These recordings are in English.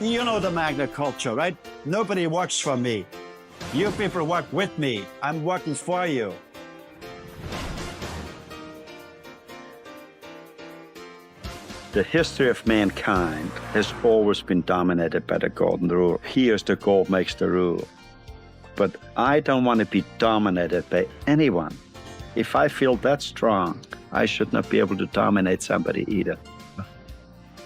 You know the Magna culture, right? Nobody works for me. You people work with me. I'm working for you. The history of mankind has always been dominated by the golden rule. Here's the gold makes the rule. But I don't want to be dominated by anyone. If I feel that strong, I should not be able to dominate somebody either.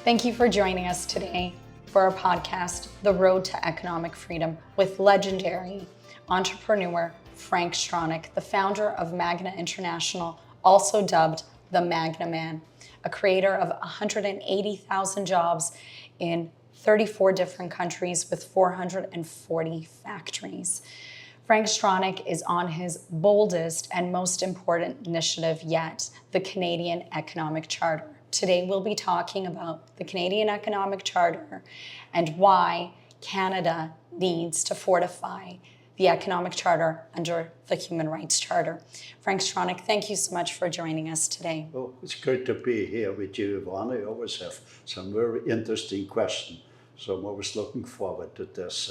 Thank you for joining us today for our podcast, The Road to Economic Freedom, with legendary entrepreneur Frank Stronach, the founder of Magna International, also dubbed the Magna Man, a creator of 180,000 jobs in 34 different countries with 440 factories. Frank Stronach is on his boldest and most important initiative yet, the Canadian Economic Charter. Today we'll be talking about the Canadian Economic Charter and why Canada needs to fortify the Economic Charter under the Human Rights Charter. Frank Stronach, thank you so much for joining us today. Oh, it's great to be here with you, Iwona. You always have some very interesting questions. So I'm always looking forward to this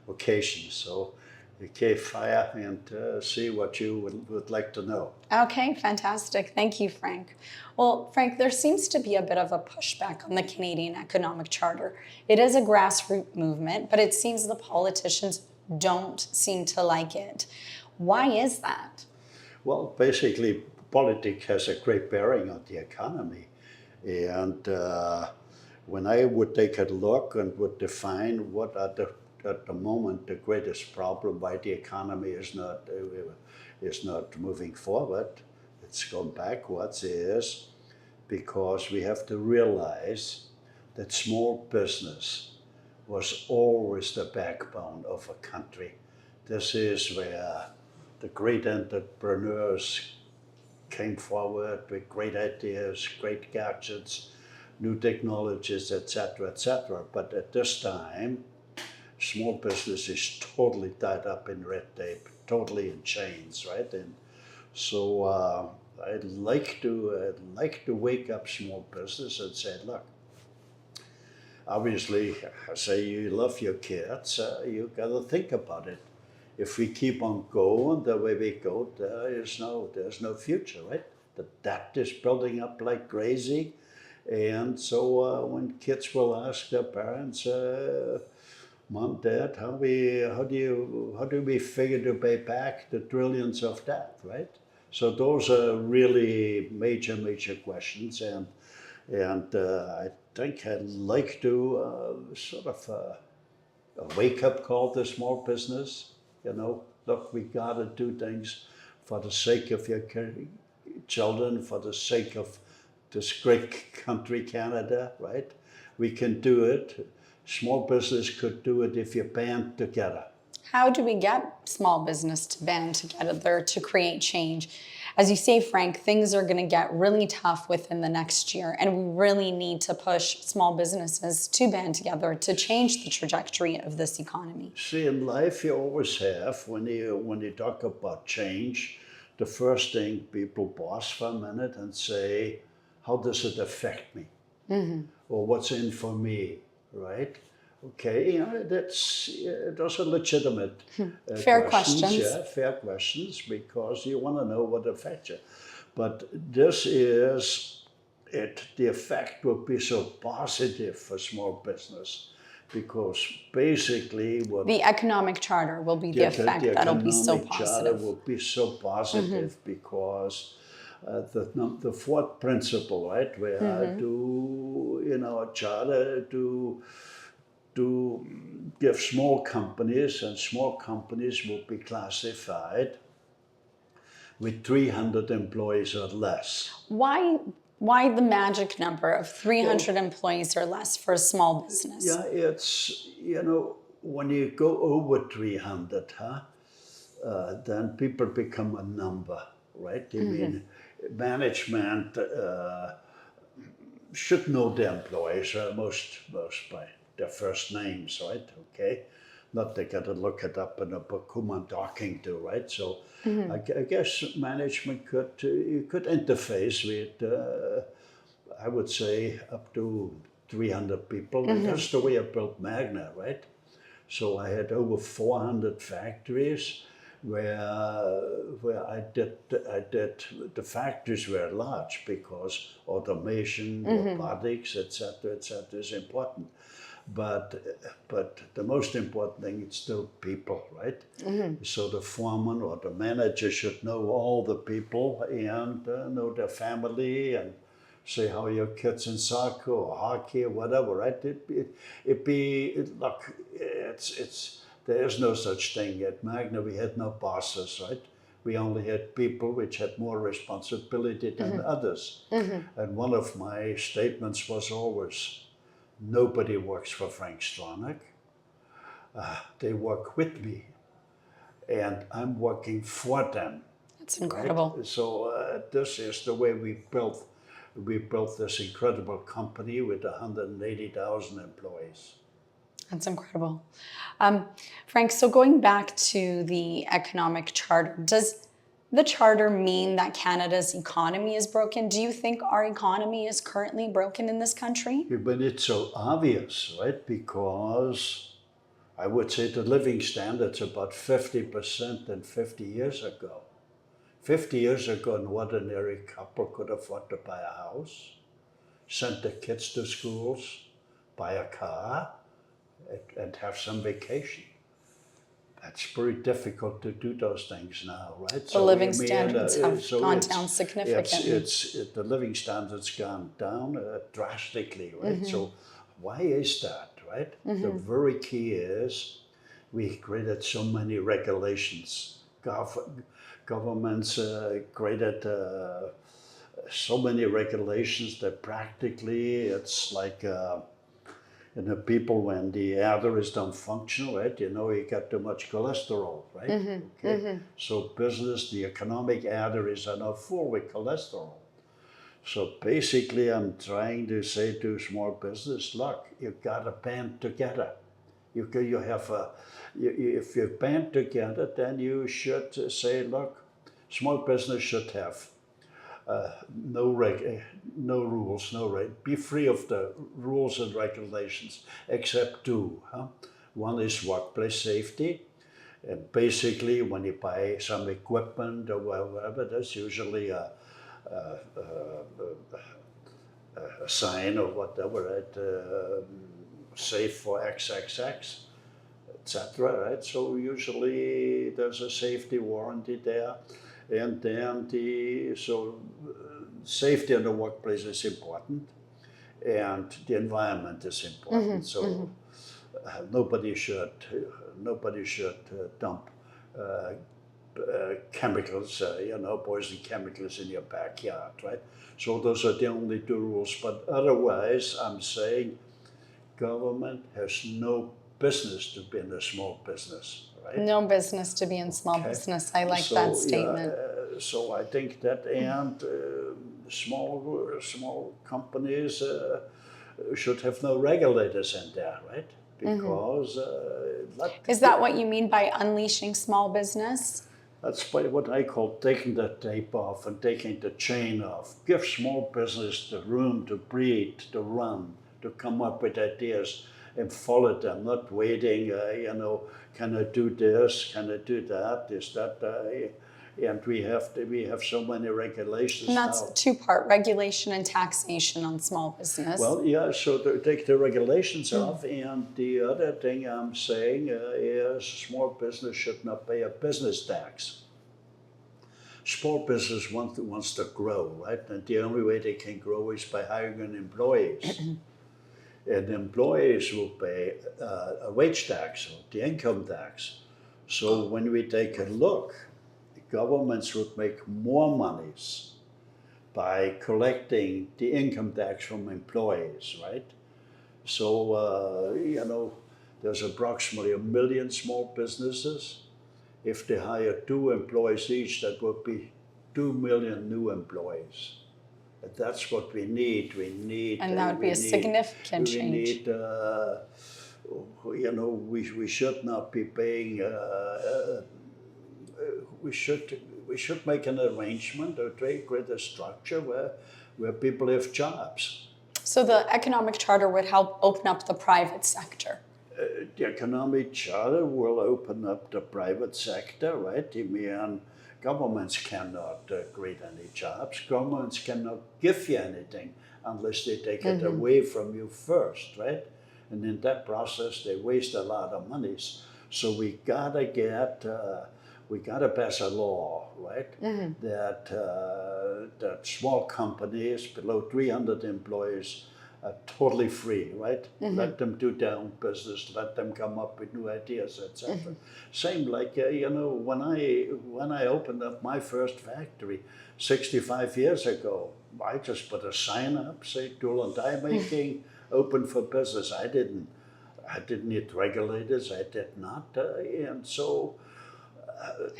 occasion. So okay, fire and see what you would like to know. Okay, fantastic. Thank you, Frank. Well, Frank, there seems to be a bit of a pushback on the Canadian Economic Charter. It is a grassroots movement, but it seems the politicians don't seem to like it. Why is that? Well, basically, politics has a great bearing on the economy. And when I would take a look and would define what are at the moment the greatest problem why the economy is not moving forward, it's gone backwards, is because we have to realize that small business was always the backbone of a country. This is where the great entrepreneurs came forward with great ideas, great gadgets, new technologies, etc., etc. But at this time, small business is totally tied up in red tape, totally in chains, right? And so I'd like to wake up small business and say, look, obviously, I say you love your kids, you got to think about it. If we keep on going the way we go, there's no future, right? The debt is building up like crazy, and so when kids will ask their parents, Mom, Dad, how do we figure to pay back the trillions of debt, right? So those are really major questions, and I think I'd like to sort of a wake-up call to small business. You know, look, we got to do things for the sake of your children, for the sake of this great country, Canada, right? We can do it. Small business could do it if you band together. How do we get small business to band together to create change? As you say, Frank, things are going to get really tough within the next year, and we really need to push small businesses to band together to change the trajectory of this economy. See, in life you always have, when you talk about change, the first thing people pause for a minute and say, how does it affect me? Mm-hmm. Or what's in for me, right? Okay, you know, those are legitimate fair questions. Yeah, fair questions, because you want to know what affects you. But this is it. The effect will be so positive for small business, because basically what the Economic Charter will be the effect that'll be so positive. The Economic Charter will be so positive, mm-hmm. because the fourth principle, right, where mm-hmm. A charter to give small companies, and small companies will be classified with 300 employees or less. Why the magic number of 300 employees or less for a small business? Yeah, it's, when you go over 300, then people become a number, right? I mm-hmm. mean, management should know the employees, most by their first names, right? Okay, not they got to look it up in a book whom I'm talking to, right? So mm-hmm. I guess management could interface with, I would say, up to 300 people. And that's the way I built Magna, right? So I had over 400 factories where I did the factories were large because automation, robotics, etc., is important. But the most important thing is still people, right? So the foreman or the manager should know all the people and know their family and say how your kids in soccer or hockey or whatever, right? Look, there is no such thing at Magna. We had no bosses, right? We only had people which had more responsibility than others. And one of my statements was always, nobody works for Frank Stronach. They work with me, and I'm working for them. That's incredible. Right? So this is the way we built this incredible company with 180,000 employees. That's incredible. Frank, so going back to the economic charter, does the charter mean that Canada's economy is broken? Do you think our economy is currently broken in this country? But it's so obvious, right? Because I would say the living standard's about 50% than 50 years ago. 50 years ago, an ordinary couple could afford to buy a house, send the kids to schools, buy a car, and have some vacation. That's very difficult to do those things now, right? The living standards have gone down significantly. The living standards gone down drastically, right? So why is that, right? The very key is we created so many regulations. Governments created so many regulations that practically it's like people, when the arteries don't function, right, you got too much cholesterol, right? So the economic arteries are now full with cholesterol. So basically I'm trying to say to small business, look, you've got to band together. If you band together, then you should say, look, small business should have no rules, be free of the rules and regulations, except two. One is workplace safety, and basically when you buy some equipment or whatever, there's usually a sign or whatever, right? Safe for XXX, etc. Right? So usually there's a safety warranty there. And then safety in the workplace is important, and the environment is important. So nobody should dump chemicals, poison chemicals in your backyard, right? So those are the only two rules. But otherwise, I'm saying government has no business to be in a small business. Right? No business to be in small business. I like that statement. So I think that, and small companies should have no regulators in there, right? Because is that what you mean by unleashing small business? That's what I call taking the tape off and taking the chain off. Give small business the room to breathe, to run, to come up with ideas and follow them, not waiting, can I do this, can I do that, is that, and we have so many regulations. And that's now. Two-part, regulation and taxation on small business. Well, yeah, so take the regulations off, and the other thing I'm saying is small business should not pay a business tax. Small business wants to grow, right? And the only way they can grow is by hiring employees. And employees will pay a wage tax, or the income tax. So when we take a look, governments would make more monies by collecting the income tax from employees, right? So, there's approximately 1 million small businesses. If they hire 2 employees each, that would be 2 million new employees. And that's what we need. And that would be a significant change. We should not be paying. We should make an arrangement or create a structure where people have jobs. So the economic charter would help open up the private sector. The economic charter will open up the private sector, right? I mean, governments cannot create any jobs. Governments cannot give you anything unless they take it away from you first, right? And in that process, they waste a lot of monies. So we gotta pass a law, right? That small companies below 300 employees are totally free, right? Let them do their own business, let them come up with new ideas, etc. Same like when I opened up my first factory 65 years ago, I just put a sign up, say tool and die making, open for business. I didn't need regulators. I did not, and so.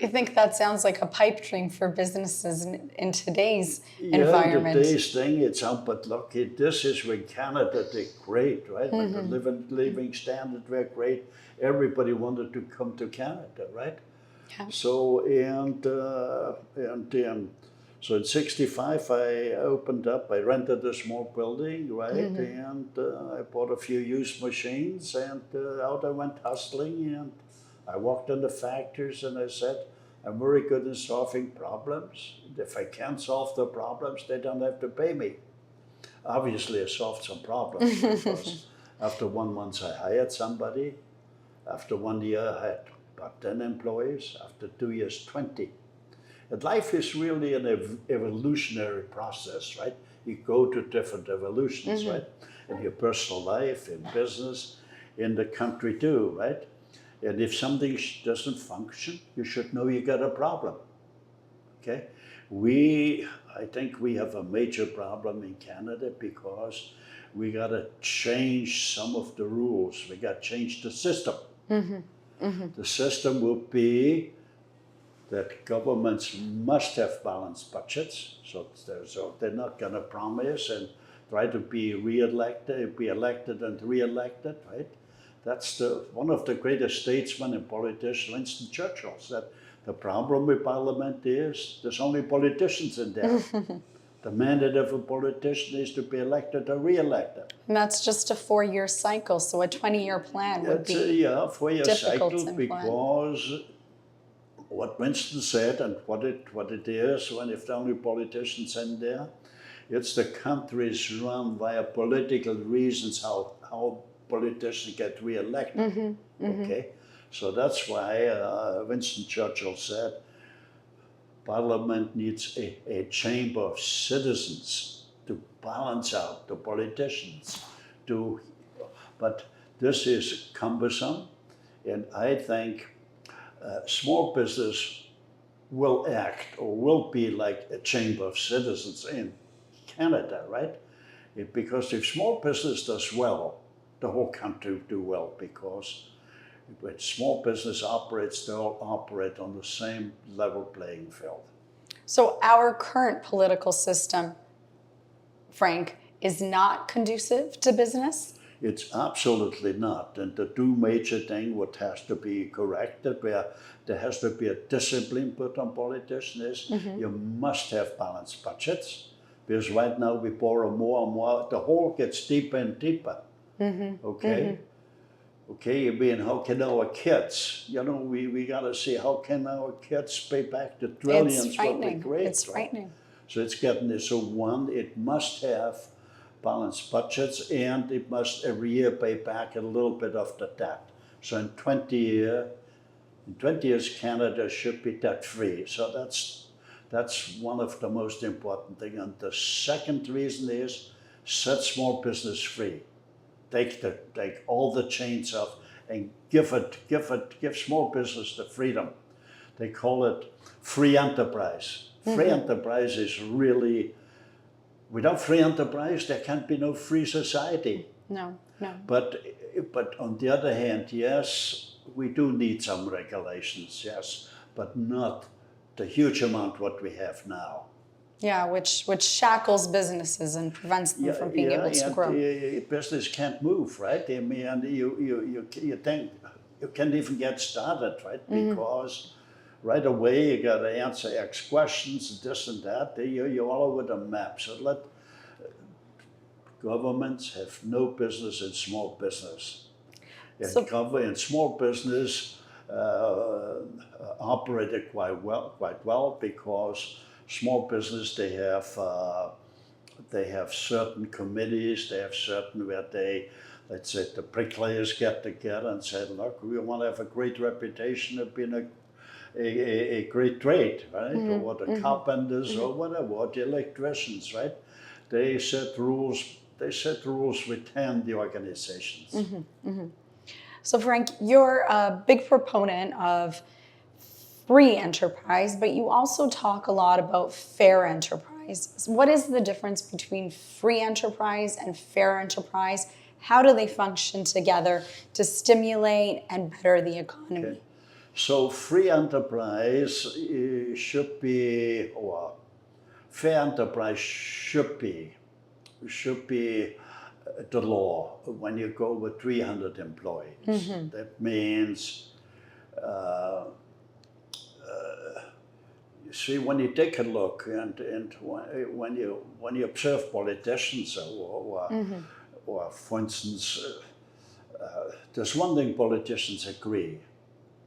I think that sounds like a pipe dream for businesses in today's environment. Yeah, today's thing, it's out, but look, this is when Canada did great, right? When the living standard were great, everybody wanted to come to Canada, right? Yeah. So, so in 65, I opened up, I rented a small building, right? And I bought a few used machines, and out I went hustling, and I walked in the factories and I said, I'm very good in solving problems. If I can't solve the problems, they don't have to pay me. Obviously, I solved some problems because after 1 month, I hired somebody. After 1 year, I had about 10 employees. After 2 years, 20. And life is really an evolutionary process, right? You go to different evolutions, right? In your personal life, in business, in the country too, right? And if something doesn't function, you should know you got a problem, okay? I think we have a major problem in Canada because we got to change some of the rules. We got to change the system. The system will be that governments must have balanced budgets, so they're not going to promise and try to be elected and re-elected, right? That's one of the greatest statesmen and politicians, Winston Churchill, said the problem with Parliament is there's only politicians in there. The mandate of a politician is to be elected or re-elected. And that's just a 4-year cycle, so a 20-year plan would be a 4-year difficult cycle to because what Winston said and what it is when if the only politicians in there, it's the countries run via political reasons how politicians get re-elected. Okay, so that's why Winston Churchill said Parliament needs a chamber of citizens to balance out the politicians. But this is cumbersome, and I think small business will act or will be like a chamber of citizens in Canada, right? Because if small business does well, the whole country will do well, because when small business operates, they'll operate on the same level playing field. So our current political system, Frank, is not conducive to business? It's absolutely not. And the two major things what has to be corrected, where there has to be a discipline put on politicians, is you must have balanced budgets, because right now we borrow more and more. The hole gets deeper and deeper. Okay? Okay, I mean, how can our kids, we got to see how can our kids pay back the trillions It's frightening. what we create. It's frightening. So it's getting this. So one, it must have balanced budgets, and it must every year pay back a little bit of the debt. So in 20 years, Canada should be debt free. So that's one of the most important things. And the second reason is set small business free. Take all the chains off and give small business the freedom. They call it free enterprise. Free enterprise is really, without free enterprise, there can't be no free society. No. But on the other hand, yes, we do need some regulations, yes, but not the huge amount what we have now. Yeah, which shackles businesses and prevents them from being able to grow. Business can't move, right? I mean, you think you can't even get started, right? Because right away you got to answer X questions, this and that. You're all over the map. So Governments have no business in small business. And So- small business operated quite well because small business, they have certain committees, they have certain where they, let's say the bricklayers get together and say, look, we want to have a great reputation of being a great trade, right? Or the carpenters or whatever, or the electricians, right? They set rules within the organizations. So Frank, you're a big proponent of free enterprise, but you also talk a lot about fair enterprise. What is the difference between free enterprise and fair enterprise? How do they function together to stimulate and better the economy? Okay. So free enterprise should be, or fair enterprise should be the law when you go with 300 employees. That means, you see, when you take a look and when you observe politicians or for instance, there's one thing politicians agree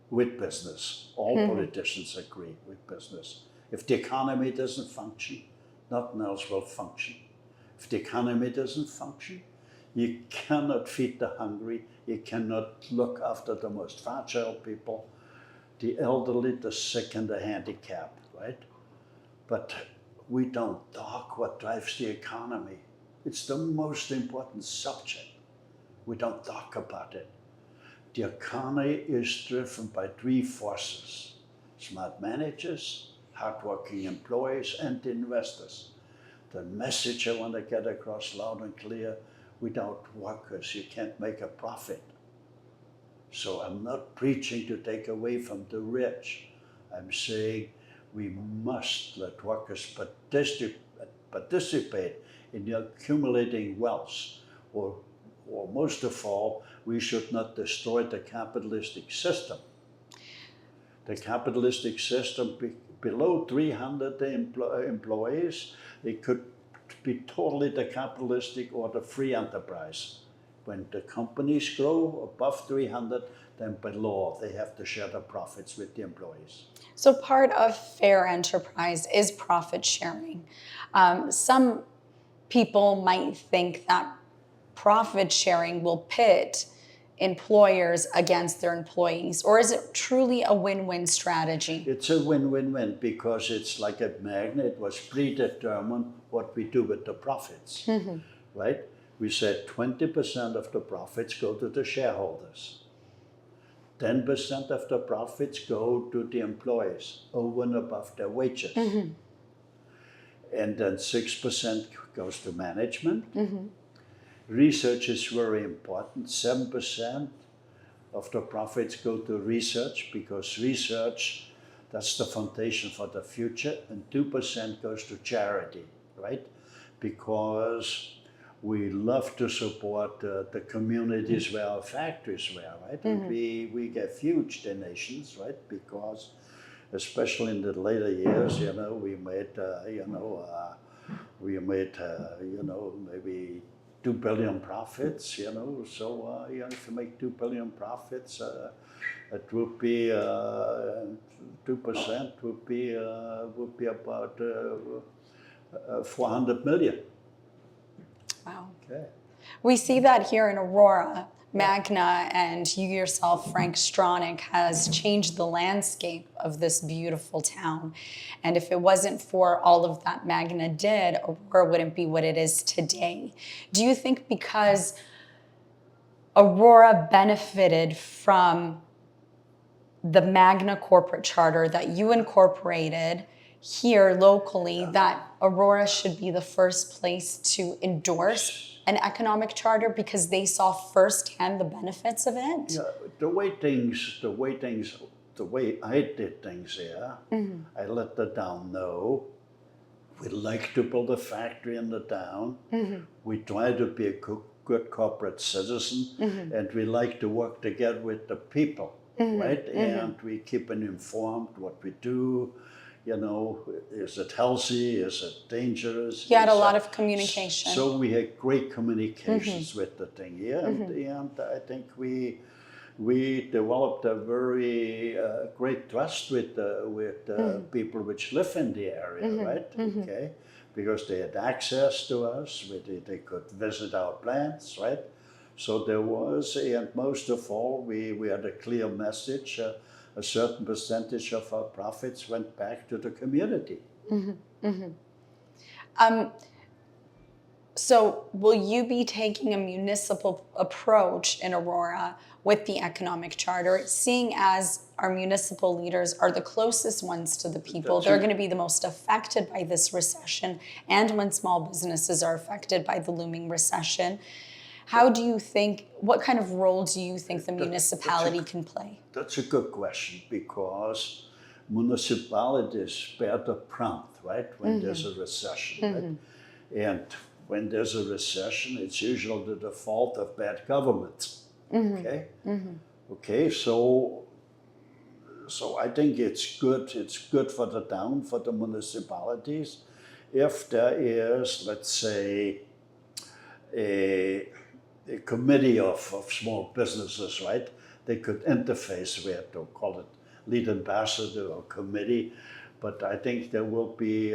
with business. All politicians agree with business. If the economy doesn't function, nothing else will function. If the economy doesn't function, you cannot feed the hungry, you cannot look after the most fragile people, the elderly, the sick, and the handicapped, right? But we don't talk what drives the economy. It's the most important subject. We don't talk about it. The economy is driven by three forces: smart managers, hardworking employees, and investors. The message I want to get across loud and clear: without workers, you can't make a profit. So I'm not preaching to take away from the rich. I'm saying we must let workers participate in accumulating wealth, or most of all, we should not destroy the capitalistic system. The capitalistic system below 300 employees, it could be totally the capitalistic or the free enterprise. When the companies grow above 300, then by law they have to share the profits with the employees. So part of fair enterprise is profit sharing. Some people might think that profit sharing will pit employers against their employees, or is it truly a win-win strategy? It's a win-win-win because it's like a magnet. It was predetermined what we do with the profits, right? We said 20% of the profits go to the shareholders. 10% of the profits go to the employees over and above their wages. And then 6% goes to management. Research is very important. 7% of the profits go to research because research, that's the foundation for the future. And 2% goes to charity, right? Because we love to support the communities where our factories were, right? And we get huge donations, right? Because especially in the later years, we made, maybe 2 billion profits, so if you make 2 billion profits, it would be 2% would be about 400 million. Wow. Okay. We see that here in Aurora. Magna and you yourself, Frank Stronach, has changed the landscape of this beautiful town. And if it wasn't for all of that Magna did, Aurora wouldn't be what it is today. Do you think because Aurora benefited from the Magna corporate charter that you incorporated here locally, that Aurora should be the first place to endorse an economic charter because they saw firsthand the benefits of it? Yeah, the way I did things here, I let the town know we like to build a factory in the town. We try to be a good corporate citizen, and we like to work together with the people, right? And we keep them informed what we do. You know, is it healthy? Is it dangerous? You had a Is lot it- of communication. So we had great communications with the thing, yeah, and I think we developed a very great trust with people which live in the area, right? Okay, because they had access to us, they could visit our plants, right? So there was, and most of all, we had a clear message. A certain percentage of our profits went back to the community. So will you be taking a municipal approach in Aurora with the economic charter, seeing as our municipal leaders are the closest ones to the people? They're going to be the most affected by this recession, and when small businesses are affected by the looming recession. How do you think, what kind of role do you think the municipality can play? That's a good question, because municipalities bear the brunt, right, when there's a recession, right? And when there's a recession, it's usually the fault of bad government. Okay? Okay, so I think it's good for the town, for the municipalities, if there is, let's say, a committee of small businesses, right? They could interface with, or call it lead ambassador or committee, but I think there will be,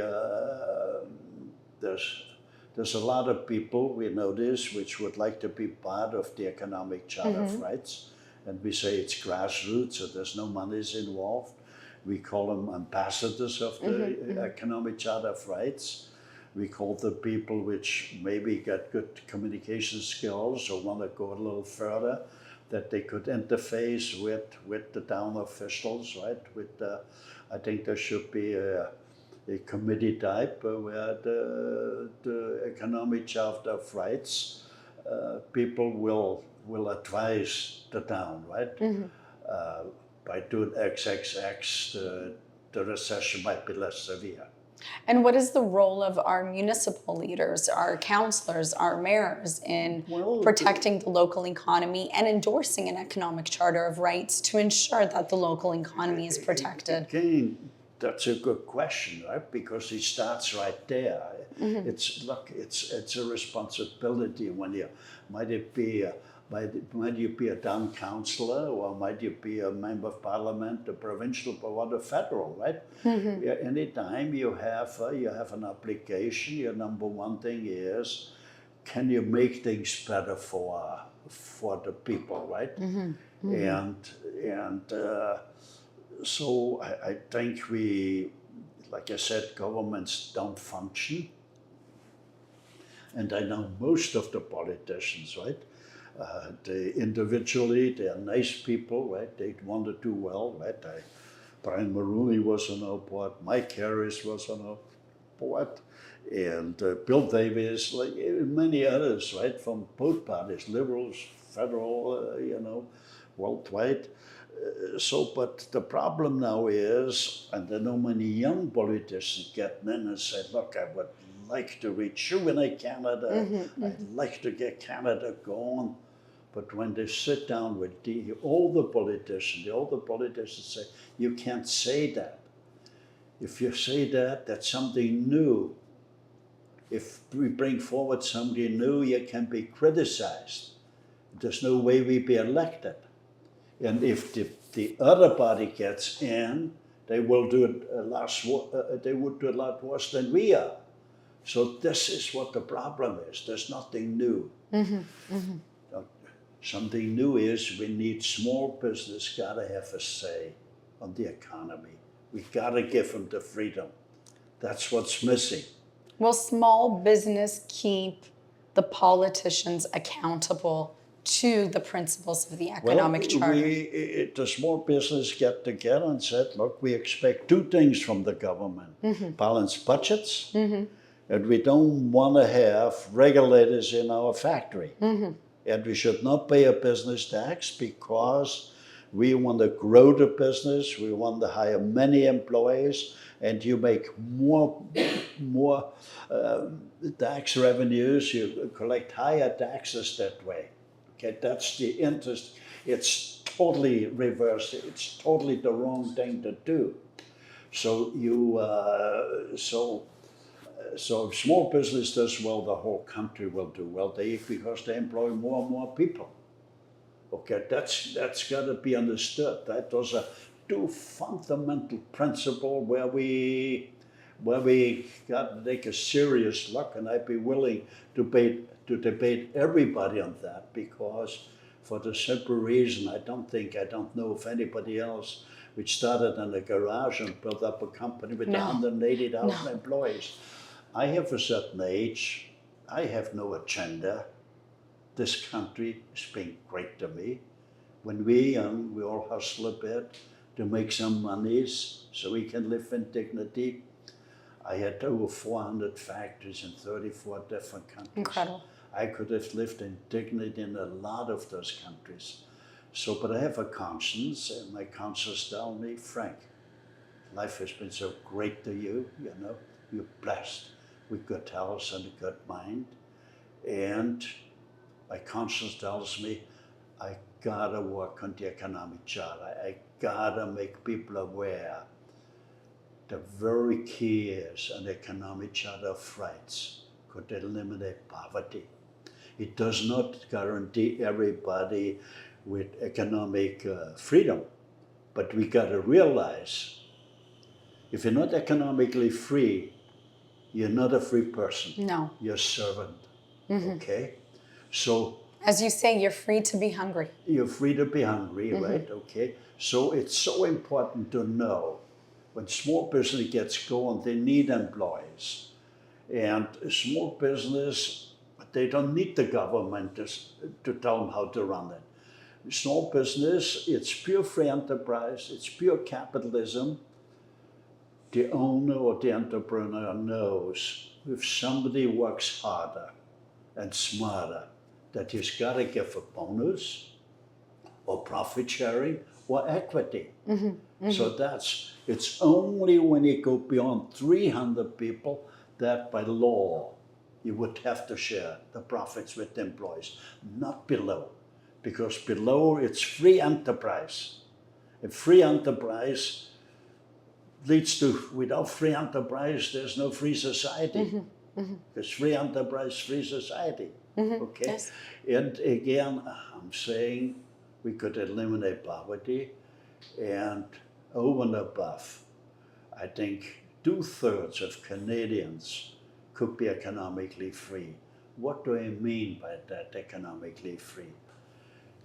there's a lot of people, we know this, which would like to be part of the Economic Charter of Rights, and we say it's grassroots, so there's no monies involved. We call them ambassadors of the Economic Charter of Rights. We call the people which maybe get good communication skills or want to go a little further, that they could interface with the town officials, right? I think there should be a committee type where the Economic Charter of Rights people will advise the town, right? By doing XXX, the recession might be less severe. And what is the role of our municipal leaders, our councillors, our mayors in protecting the local economy and endorsing an economic charter of rights to ensure that the local economy is protected? Again, that's a good question, right? Because it starts right there. It's a responsibility when you might you be a town councillor, or might you be a member of parliament, a provincial, or the federal, right? Yeah, anytime you have an obligation, your number one thing is, can you make things better for the people, right? So I think like I said, governments don't function, and I know most of the politicians, right? They individually, they are nice people, right? They want to do well, right? Brian Mulroney was on our board, Mike Harris was on our board, and Bill Davis, like many others, right? From both parties, liberals, federal, worldwide. But the problem now is, and I know many young politicians getting in and say, look, I would like to rejuvenate Canada, I'd like to get Canada going. But when they sit down with the older politicians say, you can't say that. If you say that, that's something new. If we bring forward somebody new, you can be criticized. There's no way we be elected. And if the other party gets in, they will do it they would do a lot worse than we are. So this is what the problem is. There's nothing new. Something new is we need small business gotta have a say on the economy. We gotta give them the freedom. That's what's missing. Will small business keep the politicians accountable to the principles of the economic charter? The small business get together and said, look, we expect two things from the government. Balanced budgets, and we don't want to have regulators in our factory. And we should not pay a business tax because we want to grow the business, we want to hire many employees, and you make more tax revenues, you collect higher taxes that way. Okay, that's the interest. It's totally reversed. It's totally the wrong thing to do. So so if small business does well, the whole country will do well. Because they employ more and more people. Okay, that's got to be understood. That was a two fundamental principle where we got to take a serious look, and I'd be willing to debate everybody on that, because for the simple reason I don't know of anybody else which started in a garage and built up a company with No. 180,000 employees. I have a certain age. I have no agenda. This country has been great to me. When we're young, we all hustle a bit to make some monies so we can live in dignity. I had over 400 factories in 34 different countries. Incredible. I could have lived in dignity in a lot of those countries. So, but I have a conscience, and my conscience tells me, Frank, life has been so great to you, you know, you're blessed with good health and a good mind. And my conscience tells me I gotta work on the economic charter. I gotta make people aware. The very key is an economic charter of rights could eliminate poverty. It does not guarantee everybody with economic freedom, but we gotta realize if you're not economically free, you're not a free person. No. You're a servant. Okay? So as you say, you're free to be hungry. you're free to be hungry, right? Okay. So it's so important to know when small business gets going, they need employees. And small business, they don't need the government to tell them how to run it. Small business, it's pure free enterprise, it's pure capitalism. The owner or the entrepreneur knows if somebody works harder and smarter, that he's got to give a bonus or profit sharing or equity. So it's only when you go beyond 300 people that by law you would have to share the profits with the employees, not below. Because below it's free enterprise. And free enterprise leads to, without free enterprise, there's no free society. Because free enterprise, free society. Okay? Yes. And again, I'm saying we could eliminate poverty, and over and above, I think 2/3 of Canadians could be economically free. What do I mean by that, economically free?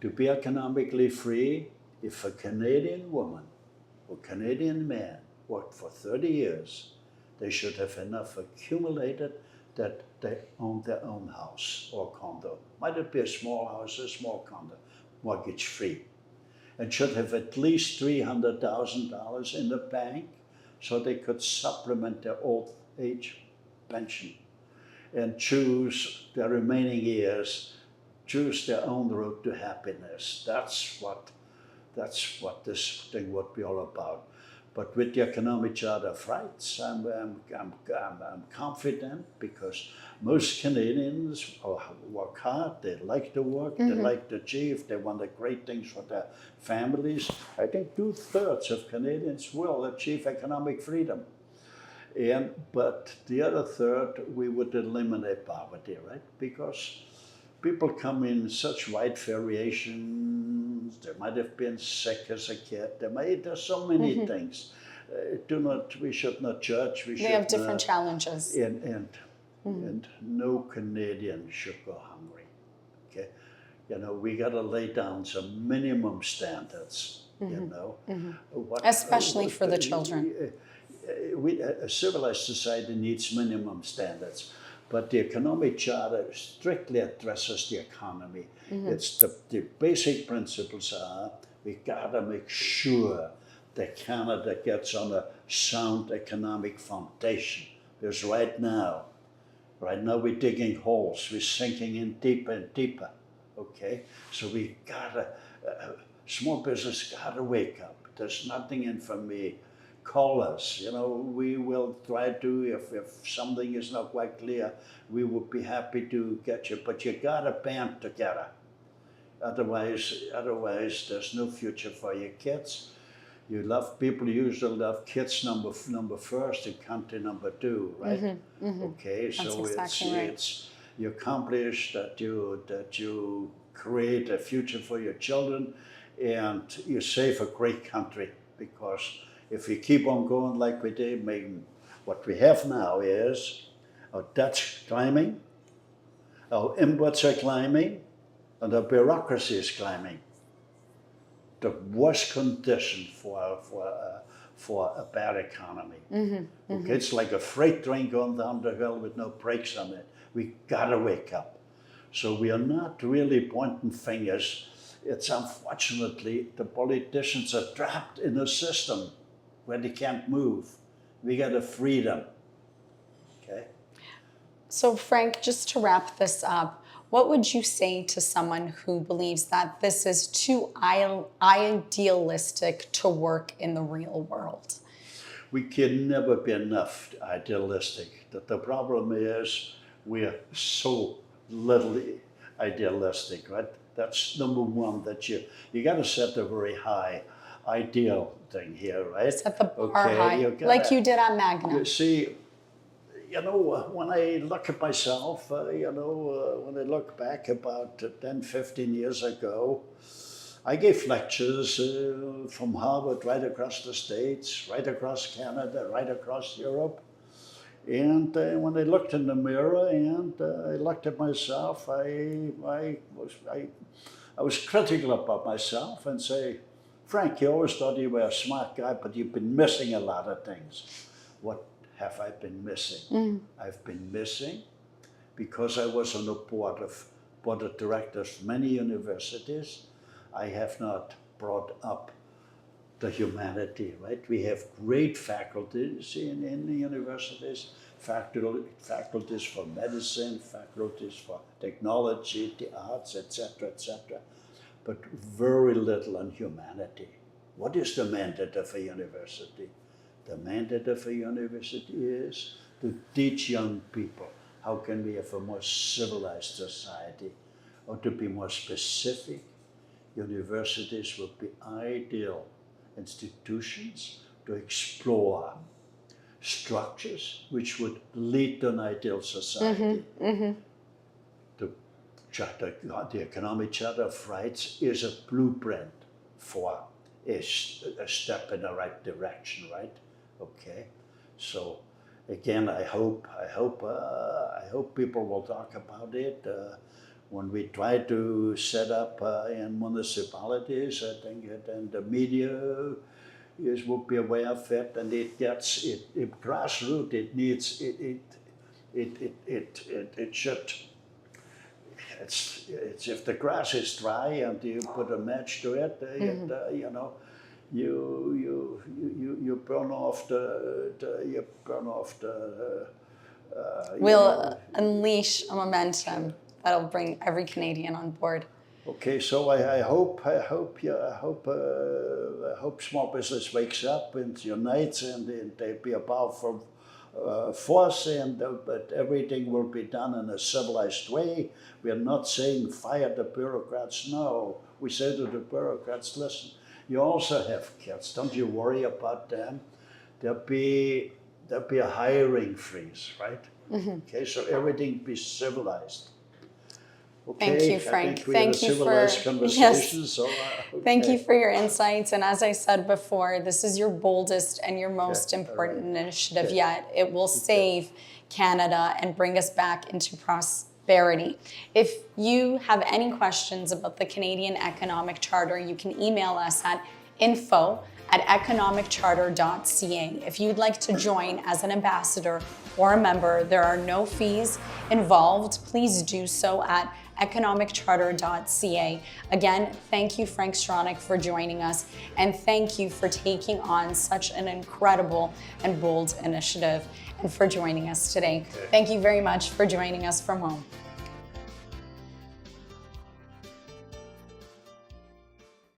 To be economically free, if a Canadian woman or Canadian man worked for 30 years, they should have enough accumulated that they own their own house or condo. Might it be a small house, a small condo, mortgage free. And should have at least $300,000 in the bank so they could supplement their old age pension and choose their remaining years, choose their own road to happiness. That's what this thing would be all about. But with the economic charter of rights, I'm confident, because most Canadians work hard, they like to work, they like to achieve, they want the great things for their families. I think 2/3 of Canadians will achieve economic freedom. But the other third, we would eliminate poverty, right? Because people come in such wide variations. They might have been sick as a kid. There's so many things. We should not judge. They have different challenges. And no Canadian should go hungry. Okay, you know, we got to lay down some minimum standards. You know, Especially for the children. A civilized society needs minimum standards. But the economic charter strictly addresses the economy. It's the basic principles are we gotta make sure that Canada gets on a sound economic foundation. Because right now we're digging holes, we're sinking in deeper and deeper. Okay, so we gotta small business gotta wake up. There's nothing in for me. Call us, you know, we will try to, if something is not quite clear, we would be happy to get you, but you gotta band together. Otherwise there's no future for your kids. You love people usually love kids number first and country number two, right? Okay, That's so exactly right. it's you accomplish that you create a future for your children, and you save a great country. Because if we keep on going like we did, what we have now is our debt's climbing, our inputs are climbing, and our bureaucracy is climbing. The worst condition for a bad economy. Okay, it's like a freight train going down the hill with no brakes on it. We gotta wake up. So we are not really pointing fingers. It's unfortunately the politicians are trapped in a system where they can't move. We got a freedom. Okay. So Frank, just to wrap this up, what would you say to someone who believes that this is too idealistic to work in the real world? We can never be enough idealistic. The problem is we are so little idealistic, right? That's number one, that you got to set a very high ideal thing here, right? Set the bar high, like you did at Magna. You see, when I look at myself, when I look back about 10, 15 years ago, I gave lectures from Harvard right across the States, right across Canada, right across Europe. And when I looked in the mirror and I looked at myself, I was critical about myself and say, Frank, you always thought you were a smart guy, but you've been missing a lot of things. What have I been missing? I've been missing because I was on the board of directors of many universities. I have not brought up the humanity, right? We have great faculties in the universities, faculties for medicine, faculties for technology, the arts, etc., but very little on humanity. What is the mandate of a university? The mandate of a university is to teach young people how can we have a more civilized society. Or to be more specific, universities would be ideal institutions to explore structures which would lead to an ideal society. The Economic Charter of Rights is a blueprint for a step in the right direction, right? Okay, so again, I hope people will talk about it. When we try to set up in municipalities, I think and the media would be aware of it, and it grassroots. It needs it should. It's if the grass is dry and you put a match to it, you burn off the. We'll unleash a momentum that'll bring every Canadian on board. Okay, so I hope small business wakes up and unites, and they be a powerful force, but everything will be done in a civilized way. We are not saying fire the bureaucrats. No, we say to the bureaucrats, listen, you also have kids. Don't you worry about them. There'll be a hiring freeze, right? Okay, so everything be civilized. Okay, thank you, Frank. Thank you for so, okay. Thank you for your insights. And as I said before, this is your boldest and your most important initiative yet. It will save Canada and bring us back into prosperity. If you have any questions about the Canadian Economic Charter, you can email us at info@economiccharter.ca. If you'd like to join as an ambassador or a member, there are no fees involved. Please do so at economiccharter.ca. Again, thank you, Frank Stronach, for joining us, and thank you for taking on such an incredible and bold initiative and for joining us today. Thank you very much for joining us from home.